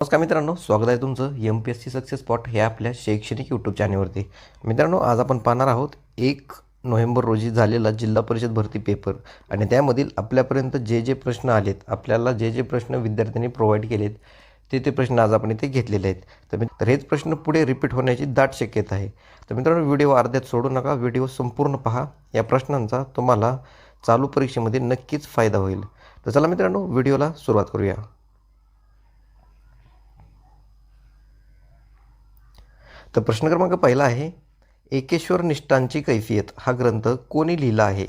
नमस्कार मित्रांनो, स्वागत आहे तुमचं MPSC सक्सेस स्पॉट ह्या आपल्या शैक्षणिक यूट्यूब चॅनलवरती. मित्रांनो, आज आपण पाहणार आहोत 1 नोव्हेंबर रोजी झालेला जिल्हा परिषद भरती पेपर आणि त्यामधील आपल्यापर्यंत जे जे प्रश्न आलेत, आपल्याला जे जे प्रश्न विद्यार्थ्यांनी प्रोव्हाइड केलेत ते प्रश्न आज आपण इथे घेतलेले आहेत. तर हेच प्रश्न पुढे रिपीट होण्याची दाट शक्यता आहे. तर मित्रांनो, व्हिडिओ अर्ध्यात सोडू नका, व्हिडिओ संपूर्ण पहा. या प्रश्नांचा तुम्हाला चालू परीक्षेमध्ये नक्कीच फायदा होईल. तर चला मित्रांनो, व्हिडिओला सुरुवात करूया. तर प्रश्न क्रमांक पहिला आहे, एकेश्वर निष्ठांची कैफियत हा ग्रंथ कोणी लिहिला आहे?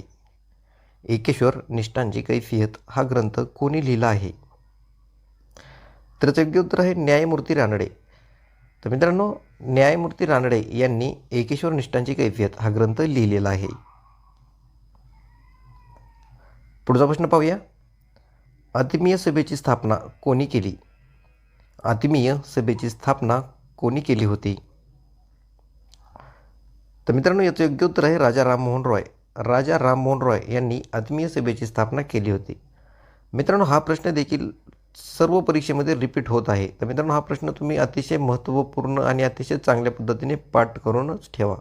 एकेश्वर निष्ठांची कैफियत हा ग्रंथ कोणी लिहिला आहे? तर त्याचं योग्य उत्तर आहे न्यायमूर्ती रानडे. तर मित्रांनो, न्यायमूर्ती रानडे यांनी एकेश्वर निष्ठांची कैफियत हा ग्रंथ लिहिलेला आहे. पुढचा प्रश्न पाहूया. आत्मीय सभेची स्थापना कोणी केली? आत्मीय सभेची स्थापना कोणी केली होती? तर मित्रांनो, याचं योग्य उत्तर आहे राजा राममोहन रॉय. राजा राममोहन रॉय यांनी आत्मीय सभेची स्थापना केली होती. मित्रांनो, हा प्रश्न देखील सर्व परीक्षेमध्ये रिपीट होत आहे. तर मित्रांनो, हा प्रश्न तुम्ही अतिशय महत्त्वपूर्ण आणि अतिशय चांगल्या पद्धतीने पाठ करूनच ठेवा.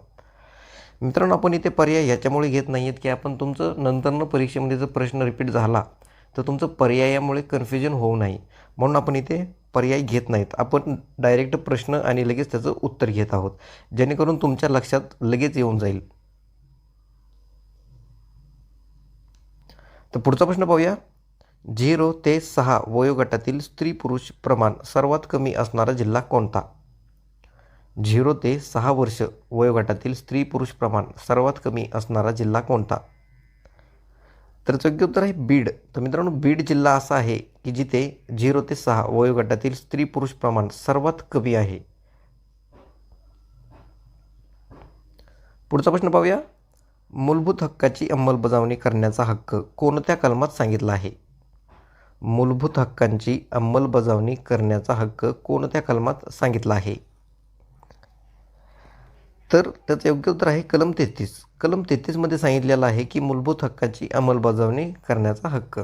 मित्रांनो, आपण इथे पर्याय ह्याच्यामुळे घेत नाही आहेत की आपण तुमचं नंतरनं परीक्षेमध्ये जर प्रश्न रिपीट झाला तर तुमचं पर्यायामुळे कन्फ्युजन होऊ नये म्हणून आपण इथे पर्याय घेत नाहीत. आपण डायरेक्ट प्रश्न आणि लगेच त्याचं उत्तर घेत आहोत, जेणेकरून तुमच्या लक्षात लगेच येऊन जाईल. तर पुढचा प्रश्न पाहूया. 0 ते 6 वयोगटातील स्त्री पुरुष प्रमाण सर्वात कमी असणारा जिल्हा कोणता? 0 ते 6 वर्ष वयोगटातील स्त्री पुरुष प्रमाण सर्वात कमी असणारा जिल्हा कोणता? तर योग्य उत्तर आहे बीड. तर मित्रांनो, बीड जिल्हा असा आहे की जिथे 0 ते 6 वयोगटातील स्त्री पुरुष प्रमाण सर्वात कमी आहे. पुढचा प्रश्न पाहूया. मूलभूत हक्काची अंमलबजावणी करण्याचा हक्क कोणत्या कलमात सांगितला आहे? मूलभूत हक्कांची अंमलबजावणी करण्याचा हक्क कोणत्या कलमात सांगितला आहे? तर त्याचं योग्य उत्तर आहे कलम 33. कलम 33मध्ये सांगितलेलं आहे की मूलभूत हक्काची अंमलबजावणी करण्याचा हक्क.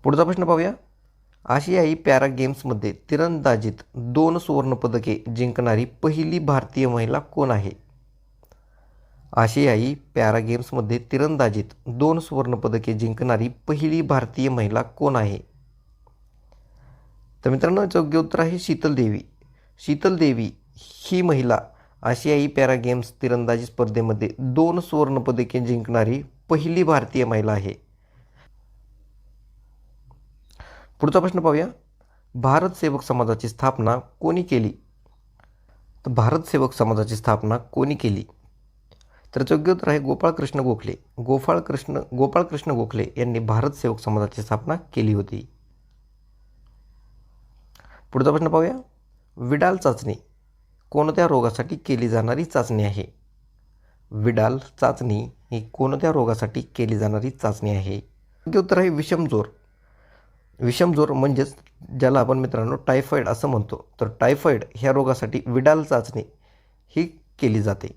पुढचा प्रश्न पाहूया. आशियाई पॅरा गेम्समध्ये तिरंदाजीत 2 सुवर्णपदके जिंकणारी पहिली भारतीय महिला कोण आहे? आशियाई पॅरा गेम्समध्ये तिरंदाजीत 2 सुवर्णपदके जिंकणारी पहिली भारतीय महिला कोण आहे? तर मित्रांनो, याचं योग्य उत्तर आहे शीतल देवी. शीतल देवी ही महिला आशियाई पॅरा गेम्स तिरंदाजी स्पर्धेमध्ये 2 सुवर्णपदके जिंकणारी पहिली भारतीय महिला आहे. पुढचा प्रश्न पाहूया. भारत सेवक समाजाची स्थापना कोणी केली? तर भारत सेवक समाजाची स्थापना कोणी केली? तर योग्य उत्तर आहे गोपाळकृष्ण गोखले. गोपाळकृष्ण गोखले यांनी भारत सेवक समाजाची स्थापना केली होती. पुढचा प्रश्न पाहूया. विडाल चाचणी कोणत्या रोगासाठी केली जाणारी चाचणी आहे? विडाल चाचणी ही कोणत्या रोगासाठी केली जाणारी चाचणी आहे? योग्य उत्तर आहे विषमज्वर. विषमज्वर म्हणजेच ज्याला आपण मित्रांनो टायफॉईड असं म्हणतो. तर टायफॉईड ह्या रोगासाठी विडाल चाचणी ही केली जाते.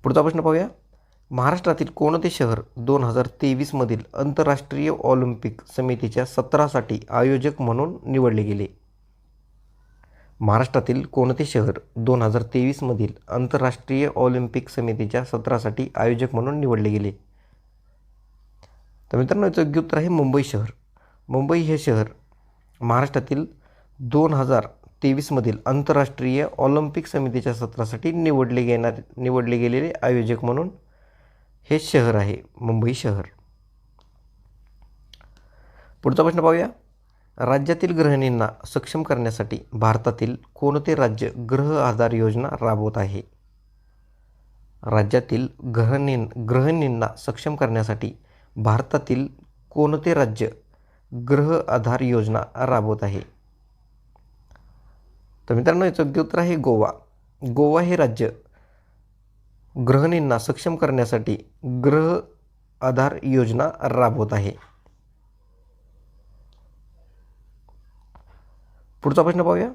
पुढचा प्रश्न पाहूया. महाराष्ट्रातील कोणते शहर 2023मधील आंतरराष्ट्रीय ऑलिम्पिक समितीच्या सत्रासाठी आयोजक म्हणून निवडले गेले? महाराष्ट्रातील कोणते शहर 2023मधील आंतरराष्ट्रीय ऑलिम्पिक समितीच्या सत्रासाठी आयोजक म्हणून निवडले गेले? तर मित्रांनो, याचं योग्य उत्तर आहे मुंबई शहर. मुंबई हे शहर महाराष्ट्रातील 2023मधील आंतरराष्ट्रीय ऑलिम्पिक समितीच्या सत्रासाठी निवडले गेलेले आयोजक म्हणून हे शहर आहे मुंबई शहर. पुढचा प्रश्न पाहूया. राज्यातील गृहिणींना सक्षम करण्यासाठी भारतातील कोणते राज्य गृह आधार योजना राबवत आहे? राज्यातील गृहिणींना सक्षम करण्यासाठी भारतातील कोणते राज्य गृह आधार योजना राबवत आहे? तर मित्रांनो, याचं योग्य उत्तर आहे गोवा. गोवा हे राज्य गृहिणींना सक्षम करण्यासाठी गृह आधार योजना राबवत आहे. पुढचा प्रश्न पाहूया.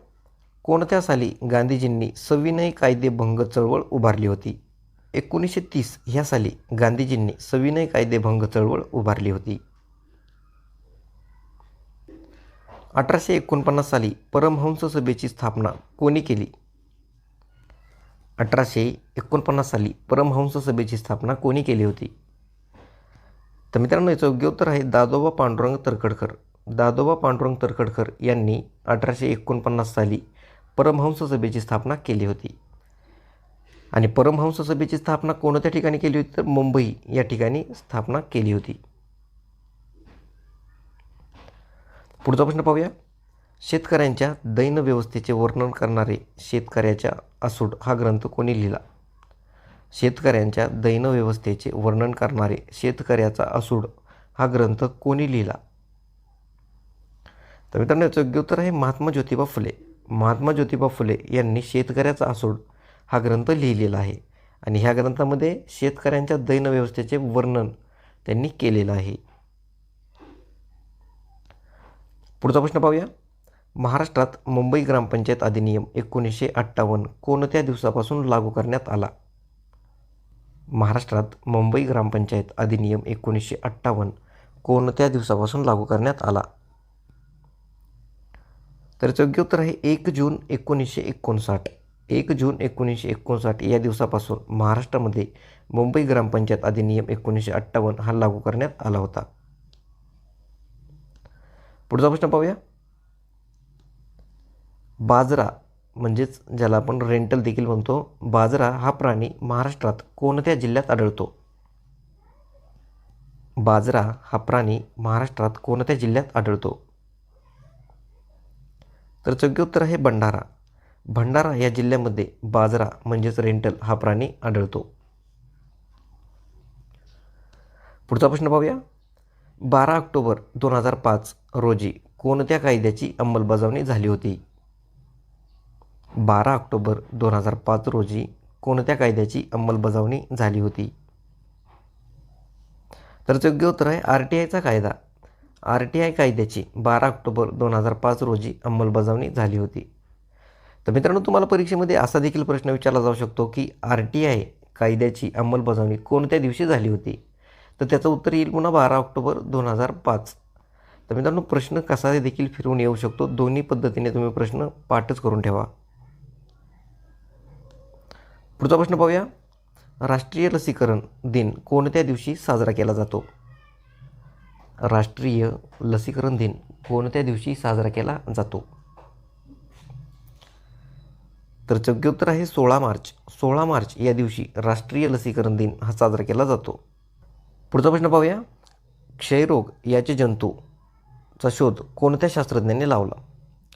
कोणत्या साली गांधीजींनी सविनय कायदेभंग चळवळ उभारली होती? 1930 ह्या साली गांधीजींनी सविनय कायदेभंग चळवळ उभारली होती. 1849 साली परमहंस सभेची स्थापना कोणी केली? 1849 साली परमहंस सभेची स्थापना कोणी केली होती? तर मित्रांनो, याचं योग्य उत्तर आहे दादोबा पांडुरंग तरखडकर. दादोबा पांडुरंग तरखडकर यांनी 1849 साली परमहंस सभेची स्थापना केली होती. आणि परमहंस सभेची स्थापना कोणत्या ठिकाणी केली होती? तर मुंबई या ठिकाणी स्थापना केली होती. पुढचा प्रश्न पाहूया. शेतकऱ्यांच्या दैन व्यवस्थेचे वर्णन करणारे शेतकऱ्याच्या आसूड हा ग्रंथ कोणी लिहिला? शेतकऱ्यांच्या दैन व्यवस्थेचे वर्णन करणारे शेतकऱ्याचा आसूड हा ग्रंथ कोणी लिहिला? तर मित्रांनो, याचं योग्य उत्तर आहे महात्मा ज्योतिबा फुले. महात्मा ज्योतिबा फुले यांनी शेतकऱ्याचा आसूड हा ग्रंथ लिहिलेला आहे. आणि ह्या ग्रंथामध्ये शेतकऱ्यांच्या दैन व्यवस्थेचे वर्णन त्यांनी केलेलं आहे. पुढचा प्रश्न पाहूया. महाराष्ट्रात मुंबई ग्रामपंचायत अधिनियम 1958 कोणत्या दिवसापासून लागू करण्यात आला? महाराष्ट्रात मुंबई ग्रामपंचायत अधिनियम 1958 कोणत्या दिवसापासून लागू करण्यात आला? तर याचं योग्य उत्तर आहे 1 जून 1959. 1 जून 1959 या दिवसापासून महाराष्ट्रामध्ये मुंबई ग्रामपंचायत अधिनियम 1958 हा लागू करण्यात आला होता. पुढचा प्रश्न पाहूया. बाजरा म्हणजेच ज्याला आपण रेंटल देखील म्हणतो, बाजरा हा प्राणी महाराष्ट्रात कोणत्या जिल्ह्यात आढळतो? बाजरा हा प्राणी महाराष्ट्रात कोणत्या जिल्ह्यात आढळतो? तर योग्य उत्तर आहे भंडारा. भंडारा या जिल्ह्यामध्ये बाजरा म्हणजेच रेंटल हा प्राणी आढळतो. पुढचा प्रश्न पाहूया. 12 ऑक्टोबर 2005 रोजी कोणत्या कायद्याची अंमलबजावणी झाली होती? 12 ऑक्टोबर 2005 रोजी कोणत्या कायद्याची अंमलबजावणी झाली होती? तर योग्य उत्तर आहे RTIचा कायदा. RTI कायद्याची 12 ऑक्टोबर 2005 रोजी अंमलबजावणी झाली होती. तर मित्रांनो, तुम्हाला परीक्षेमध्ये असा देखील प्रश्न विचारला जाऊ शकतो की RTI कायद्याची अंमलबजावणी कोणत्या दिवशी झाली होती? तर त्याचं उत्तर येईल पुन्हा 12 ऑक्टोबर 2005. तर मित्रांनो, प्रश्न कसा देखील फिरवून येऊ शकतो. दोन्ही पद्धतीने तुम्ही प्रश्न पाठच करून ठेवा. पुढचा प्रश्न पाहूया. राष्ट्रीय लसीकरण दिन कोणत्या दिवशी साजरा केला जातो? राष्ट्रीय लसीकरण दिन कोणत्या दिवशी साजरा केला जातो? तर योग्य उत्तर आहे 16 मार्च. 16 मार्च या दिवशी राष्ट्रीय लसीकरण दिन हा साजरा केला जातो. पुढचा प्रश्न पाहूया. क्षयरोग याचे जंतूचा शोध कोणत्या शास्त्रज्ञांनी लावला?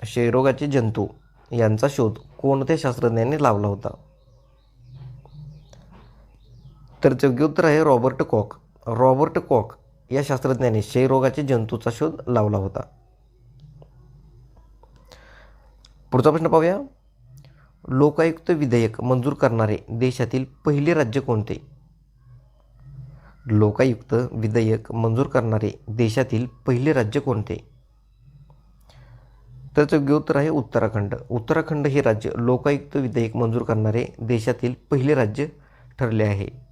क्षयरोगाचे जंतू यांचा शोध कोणत्या शास्त्रज्ञांनी लावला होता? तर योग्य उत्तर आहे रॉबर्ट कॉक. रॉबर्ट कॉक या शास्त्रज्ञाने क्षयरोगाचे जंतूचा शोध लावला होता. पुढचा प्रश्न पाहूया. लोकायुक्त विधेयक मंजूर करणारे देशातील पहिले राज्य कोणते? लोकायुक्त विधेयक मंजूर करणारे देशातील पहिले राज्य कोणते? तर योग्य उत्तर आहे उत्तराखंड. उत्तराखंड हे राज्य लोकायुक्त विधेयक मंजूर करणारे देशातील पहिले राज्य ठरले आहे.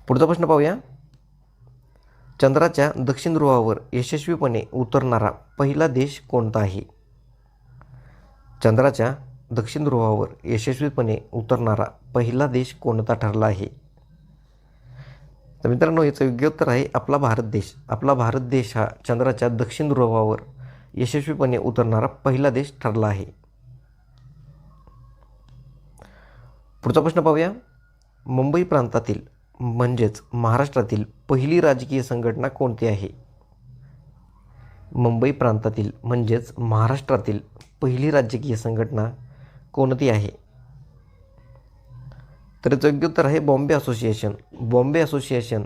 पुढचा प्रश्न पाहूया. चंद्राच्या दक्षिण ध्रुवावर यशस्वीपणे उतरणारा पहिला देश कोणता आहे? चंद्राच्या दक्षिण ध्रुवावर यशस्वीपणे उतरणारा पहिला देश कोणता ठरला आहे? तर मित्रांनो, याचं योग्य उत्तर आहे आपला भारत देश. आपला भारत देश हा चंद्राच्या दक्षिण ध्रुवावर यशस्वीपणे उतरणारा पहिला देश ठरला आहे. पुढचा प्रश्न पाहूया. मुंबई प्रांतातील म्हणजेच महाराष्ट्रातील पहिली राजकीय संघटना कोणती आहे? मुंबई प्रांतातील म्हणजेच महाराष्ट्रातील पहिली राजकीय संघटना कोणती आहे? तर याचं योग्य उत्तर आहे बॉम्बे असोसिएशन. बॉम्बे असोसिएशन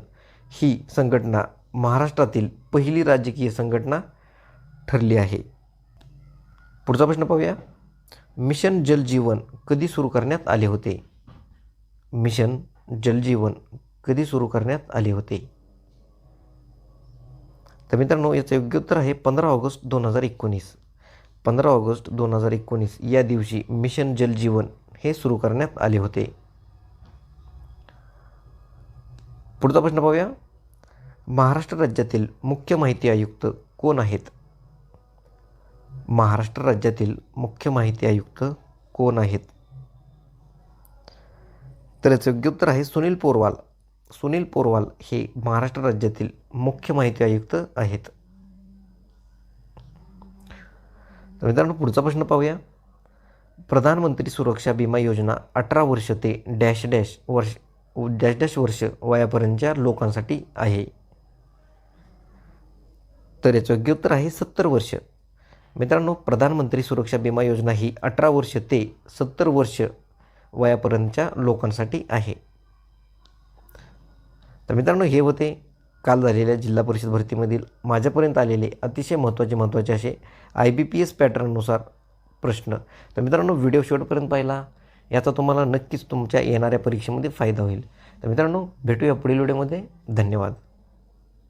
ही संघटना महाराष्ट्रातील पहिली राजकीय संघटना ठरली आहे. पुढचा प्रश्न पाहूया. मिशन जल जीवन कधी सुरू करण्यात आले होते? मिशन जल जीवन कधी सुरू करण्यात आले होते? तर मित्रांनो, याचं योग्य उत्तर आहे 15 ऑगस्ट 2019. 15 ऑगस्ट 2019 या दिवशी मिशन जल जीवन हे सुरू करण्यात आले होते. पुढचा प्रश्न पाहूया. महाराष्ट्र राज्यातील मुख्य माहिती आयुक्त कोण आहेत? महाराष्ट्र राज्यातील मुख्य माहिती आयुक्त कोण आहेत? तर याचं योग्य उत्तर आहे सुनील पोरवाल. सुनील पोरवाल हे महाराष्ट्र राज्यातील मुख्य माहिती आयुक्त आहेत. तर मित्रांनो पुढचा प्रश्न पाहूया. प्रधानमंत्री सुरक्षा विमा योजना 18 वर्ष ते डॅश डॅश वर्ष वयापर्यंतच्या लोकांसाठी आहे. तर याचं योग्य उत्तर आहे 70 वर्ष. मित्रांनो प्रधानमंत्री सुरक्षा विमा योजना ही 18 वर्ष ते 70 वर्ष वयापर्यंतच्या लोकांसाठी आहे. तर मित्रांनो हे होते काल झालेल्या जिल्हा परिषद भरतीमधील माझ्यापर्यंत आलेले अतिशय महत्त्वाचे असे IBPS पॅटर्ननुसार प्रश्न. तर मित्रांनो व्हिडिओ शेवटपर्यंत पाहिला याचा तुम्हाला नक्कीच तुमच्या येणाऱ्या परीक्षेमध्ये फायदा होईल. तर मित्रांनो भेटूया पुढील व्हिडिओमध्ये. धन्यवाद.